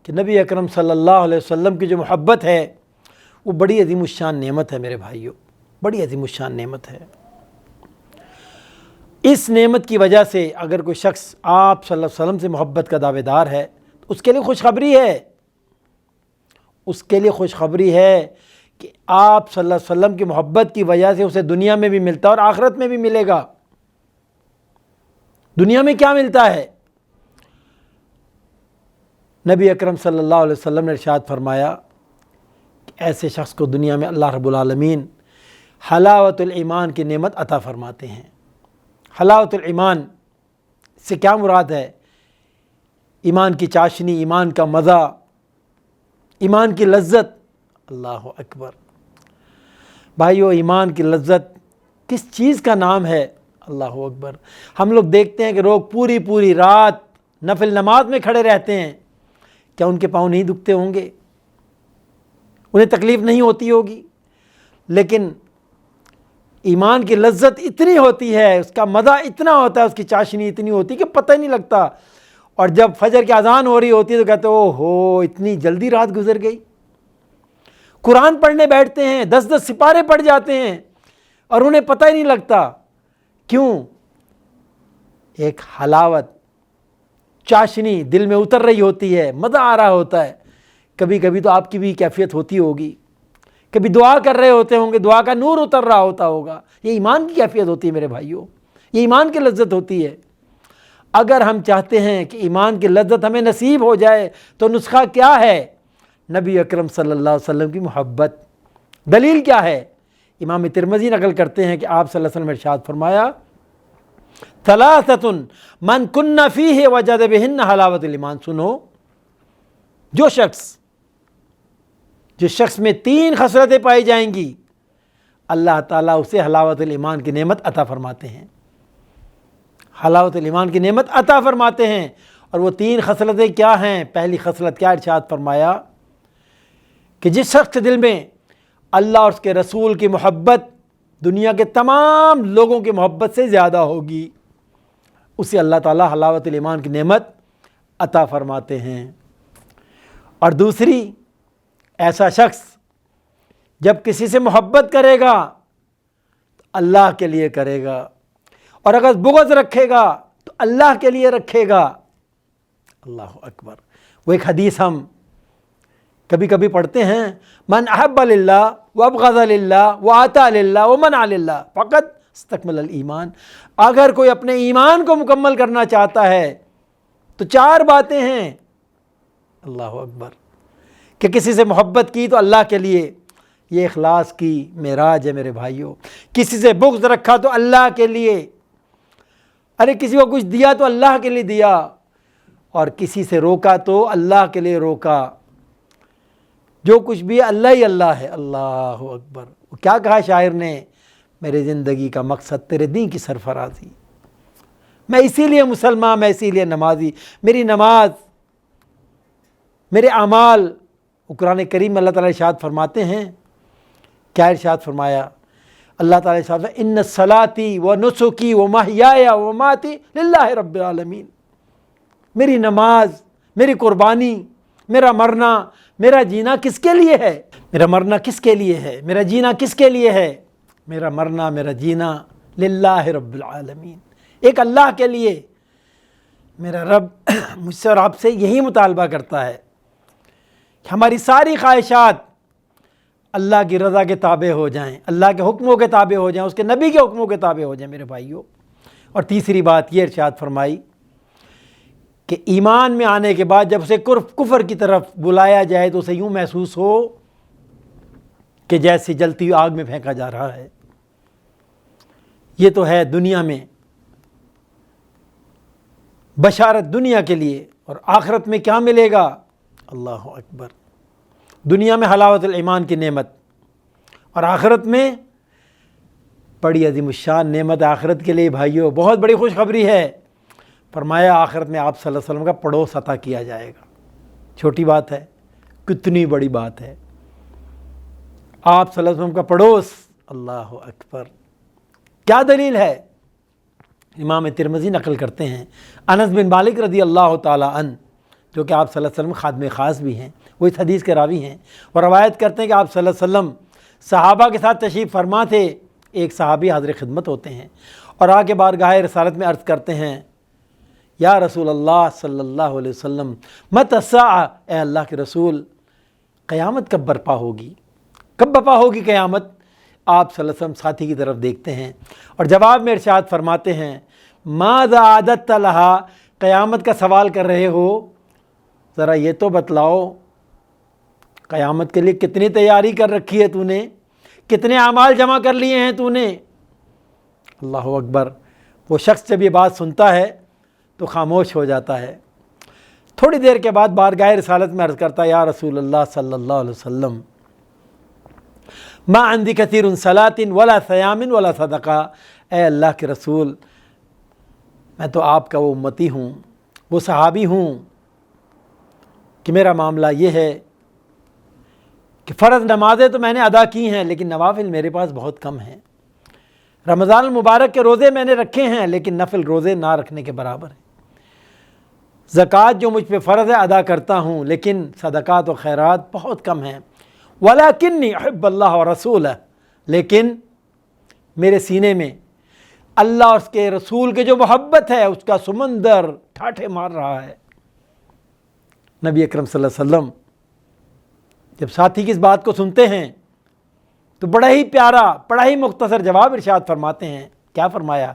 کہ نبی اکرم صلی اللہ علیہ وسلم کی جو محبت ہے وہ بڑی عظیم الشان نعمت ہے میرے بھائیوں، بڑی عظیم الشان نعمت ہے۔ اس نعمت کی وجہ سے اگر کوئی شخص آپ صلی اللہ علیہ وسلم سے محبت کا دعوے دار ہے تو اس کے لیے خوشخبری ہے، اس کے لیے خوشخبری ہے کہ آپ صلی اللہ علیہ وسلم کی محبت کی وجہ سے اسے دنیا میں بھی ملتا ہے اور آخرت میں بھی ملے گا۔ دنیا میں کیا ملتا ہے؟ نبی اکرم صلی اللہ علیہ وسلم نے ارشاد فرمایا کہ ایسے شخص کو دنیا میں اللہ رب العالمین حلاوت الایمان کی نعمت عطا فرماتے ہیں۔ حلاوت الایمان سے کیا مراد ہے؟ ایمان کی چاشنی، ایمان کا مزہ، ایمان کی لذت۔ اللہ اکبر بھائیو، ایمان کی لذت کس چیز کا نام ہے؟ اللہ اکبر۔ ہم لوگ دیکھتے ہیں کہ لوگ پوری رات نفل نماز میں کھڑے رہتے ہیں، کیا ان کے پاؤں نہیں دکھتے ہوں گے؟ انہیں تکلیف نہیں ہوتی ہوگی؟ لیکن ایمان کی لذت اتنی ہوتی ہے، اس کا مزہ اتنا ہوتا ہے، اس کی چاشنی اتنی ہوتی ہے کہ پتہ ہی نہیں لگتا۔ اور جب فجر کی اذان ہو رہی ہوتی ہے تو کہتے او ہو اتنی جلدی رات گزر گئی۔ قرآن پڑھنے بیٹھتے ہیں، 10 سپارے پڑھ جاتے ہیں اور انہیں پتہ ہی نہیں لگتا۔ کیوں؟ ایک حلاوت، چاشنی دل میں اتر رہی ہوتی ہے، مزہ آ رہا ہوتا ہے۔ کبھی کبھی تو آپ کی بھی کیفیت ہوتی ہوگی، کبھی دعا کر رہے ہوتے ہوں گے، دعا کا نور اتر رہا ہوتا ہوگا۔ یہ ایمان کی کیفیت ہوتی ہے میرے بھائیوں، یہ ایمان کی لذت ہوتی ہے۔ اگر ہم چاہتے ہیں کہ ایمان کی لذت ہمیں نصیب ہو جائے تو نسخہ کیا ہے؟ نبی اکرم صلی اللہ علیہ وسلم کی محبت۔ دلیل کیا ہے؟ امام ترمذی نقل کرتے ہیں کہ آپ صلی اللہ علیہ وسلم نے ارشاد فرمایا ثلاثۃ من کن فیہ وجد بہن حلاوت الایمان۔ سنو، جو شخص میں 3 خصلتیں پائی جائیں گی، اللہ تعالیٰ اسے حلاوت الایمان کی نعمت عطا فرماتے ہیں، حلاوت الایمان کی نعمت عطا فرماتے ہیں۔ اور وہ 3 خصلتیں کیا ہیں؟ پہلی خصلت کیا ارشاد فرمایا کہ جس شخص کے دل میں اللہ اور اس کے رسول کی محبت دنیا کے تمام لوگوں کی محبت سے زیادہ ہوگی، اسے اللہ تعالیٰ حلاوت الایمان کی نعمت عطا فرماتے ہیں۔ اور دوسری، ایسا شخص جب کسی سے محبت کرے گا تو اللہ کے لیے کرے گا، اور اگر بغض رکھے گا تو اللہ کے لیے رکھے گا۔ اللہ اکبر۔ وہ ایک حدیث ہم کبھی کبھی پڑھتے ہیں، من احب للہ وابغض للہ وآطاع للہ ومنع للہ فقد استکمل الایمان۔ اگر کوئی اپنے ایمان کو مکمل کرنا چاہتا ہے تو 4 باتیں ہیں۔ اللہ اکبر، کہ کسی سے محبت کی تو اللہ کے لیے، یہ اخلاص کی معراج ہے میرے بھائیوں۔ کسی سے بغض رکھا تو اللہ کے لیے، ارے کسی کو کچھ دیا تو اللہ کے لیے دیا، اور کسی سے روکا تو اللہ کے لیے روکا۔ جو کچھ بھی ہے اللہ ہی اللہ ہے۔ اللہ اکبر۔ کیا کہا شاعر نے؟ میرے زندگی کا مقصد تیرے دین کی سرفرازی، میں اسی لیے مسلمان، میں اسی لیے نمازی۔ میری نماز، میرے اعمال، قرآن کریم میں اللہ تعالیٰ ارشاد فرماتے ہیں، کیا ارشاد فرمایا؟ اللہ تعالیٰ ارشاد فرمایا ان صلاتی و نسکی و محیای و مماتی للہ رب العالمین۔ میری نماز، میری قربانی، میرا مرنا، میرا جینا کس کے لیے ہے؟ میرا مرنا کس کے لیے ہے؟ میرا جینا کس کے لیے ہے؟ میرا مرنا، میرا جینا للہ رب العالمین، ایک اللہ کے لیے۔ میرا رب مجھ سے اور آپ سے یہی مطالبہ کرتا ہے کہ ہماری ساری خواہشات اللہ کی رضا کے تابع ہو جائیں، اللہ کے حکموں کے تابع ہو جائیں، اس کے نبی کے حکموں کے تابع ہو جائیں میرے بھائیوں۔ اور تیسری بات یہ ارشاد فرمائی کہ ایمان میں آنے کے بعد جب اسے کفر کی طرف بلایا جائے تو اسے یوں محسوس ہو کہ جیسے جلتی ہوئی آگ میں پھینکا جا رہا ہے۔ یہ تو ہے دنیا میں بشارت دنیا کے لیے، اور آخرت میں کیا ملے گا؟ اللہ اکبر۔ دنیا میں حلاوت الایمان کی نعمت، اور آخرت میں بڑی عظیم الشان نعمت آخرت کے لیے بھائیوں، بہت بڑی خوشخبری ہے۔ فرمایا آخرت میں آپ صلی اللہ علیہ وسلم کا پڑوس عطا کیا جائے گا۔ چھوٹی بات ہے، کتنی بڑی بات ہے، آپ صلی اللہ علیہ وسلم کا پڑوس۔ اللہ اکبر۔ کیا دلیل ہے؟ امام ترمذی نقل کرتے ہیں، انس بن مالک رضی اللہ تعالی عنہ جو کہ آپ صلی اللہ علیہ وسلم خادم خاص بھی ہیں، وہ اس حدیث کے راوی ہیں، اور روایت کرتے ہیں کہ آپ صلی اللہ علیہ وسلم صحابہ کے ساتھ تشریف فرما تھے۔ ایک صحابی حاضر خدمت ہوتے ہیں اور آ کے بارگاہ رسالت میں عرض کرتے ہیں، یا رسول اللہ صلی اللہ علیہ وسلم متی الساعہ، اے اللہ کے رسول قیامت کب برپا ہوگی، کب برپا ہوگی قیامت؟ آپ صلی اللہ علیہ وسلم ساتھی کی طرف دیکھتے ہیں اور جواب میں ارشاد فرماتے ہیں، ماذا عادت لہا، قیامت کا سوال کر رہے ہو، ذرا یہ تو بتلاؤ قیامت کے لیے کتنی تیاری کر رکھی ہے تو نے، کتنے اعمال جمع کر لیے ہیں تو نے؟ اللہ اکبر۔ وہ شخص جب یہ بات سنتا ہے تو خاموش ہو جاتا ہے۔ تھوڑی دیر کے بعد بارگاہ رسالت میں عرض کرتا ہے، یا رسول اللہ صلی اللہ علیہ وسلم ما عندی کثیر صلاۃ ولا صیام ولا صدقہ، اے اللہ کے رسول میں تو آپ کا وہ امتی ہوں، وہ صحابی ہوں کہ میرا معاملہ یہ ہے کہ فرض نمازیں تو میں نے ادا کی ہیں لیکن نوافل میرے پاس بہت کم ہیں، رمضان المبارک کے روزے میں نے رکھے ہیں لیکن نفل روزے نہ رکھنے کے برابر ہیں، زکوٰۃ جو مجھ پہ فرض ہے ادا کرتا ہوں لیکن صدقات و خیرات بہت کم ہیں، وَلَكِنِّي أُحِبُّ اللَّهَ وَرَسُولَهُ، لیکن میرے سینے میں اللہ اور اس کے رسول کے جو محبت ہے اس کا سمندر ٹھاٹھے مار رہا ہے۔ نبی اکرم صلی اللہ علیہ وسلم جب ساتھی کی اس بات کو سنتے ہیں تو بڑا ہی پیارا، بڑا ہی مختصر جواب ارشاد فرماتے ہیں۔ کیا فرمایا؟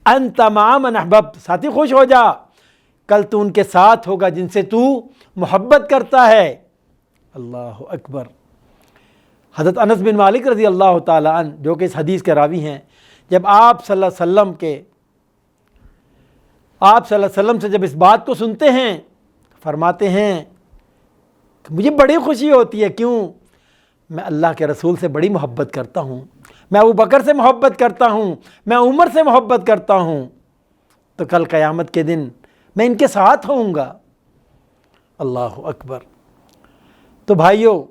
انت مع من احببت، ساتھی خوش ہو جا، کل تو ان کے ساتھ ہوگا جن سے تو محبت کرتا ہے۔ اللہ اکبر۔ حضرت انس بن مالک رضی اللہ تعالی عنہ جو کہ اس حدیث کے راوی ہیں، جب آپ صلی اللہ علیہ وسلم سے جب اس بات کو سنتے ہیں فرماتے ہیں کہ مجھے بڑی خوشی ہوتی ہے، کیوں؟ میں اللہ کے رسول سے بڑی محبت کرتا ہوں، میں ابو بکر سے محبت کرتا ہوں، میں عمر سے محبت کرتا ہوں، تو کل قیامت کے دن میں ان کے ساتھ ہوں گا۔ اللہ اکبر۔ تو بھائیو،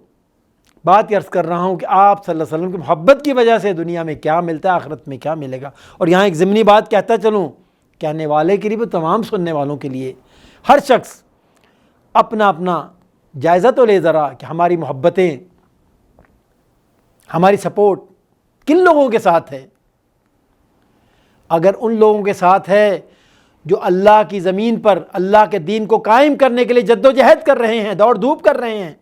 بات عرض کر رہا ہوں کہ آپ صلی اللہ علیہ وسلم کی محبت کی وجہ سے دنیا میں کیا ملتا ہے، آخرت میں کیا ملے گا۔ اور یہاں ایک ضمنی بات کہتا چلوں، کہنے والے کے لیے بھی، تمام سننے والوں کے لیے، ہر شخص اپنا اپنا جائزہ تو لے ذرا کہ ہماری محبتیں، ہماری سپورٹ کن لوگوں کے ساتھ ہے۔ اگر ان لوگوں کے ساتھ ہے جو اللہ کی زمین پر اللہ کے دین کو قائم کرنے کے لیے جد و جہد کر رہے ہیں، دوڑ دھوپ کر رہے ہیں،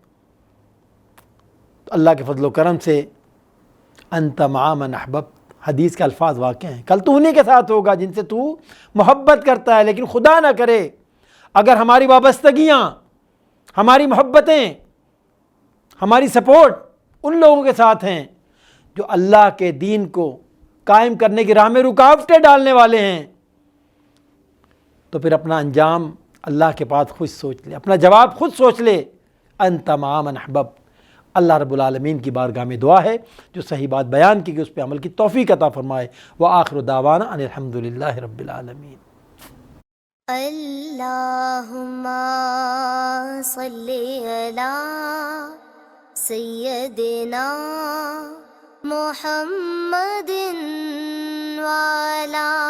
تو اللہ کے فضل و کرم سے انت مع من احببت، حدیث کے الفاظ واقع ہیں، کل تو انہی کے ساتھ ہوگا جن سے تو محبت کرتا ہے۔ لیکن خدا نہ کرے اگر ہماری وابستگیاں، ہماری محبتیں، ہماری سپورٹ ان لوگوں کے ساتھ ہیں جو اللہ کے دین کو قائم کرنے کی راہ میں رکاوٹیں ڈالنے والے ہیں، تو پھر اپنا انجام اللہ کے پاس خود سوچ لے، اپنا جواب خود سوچ لے۔ انت مع من احببت۔ اللہ رب العالمین کی بارگاہ میں دعا ہے جو صحیح بات بیان کی کہ اس پہ عمل کی توفیق عطا فرمائے۔ وآخر دعوانا ان الحمدللہ رب العالمین۔ اللہم صلی علی سیدنا محمد وعلی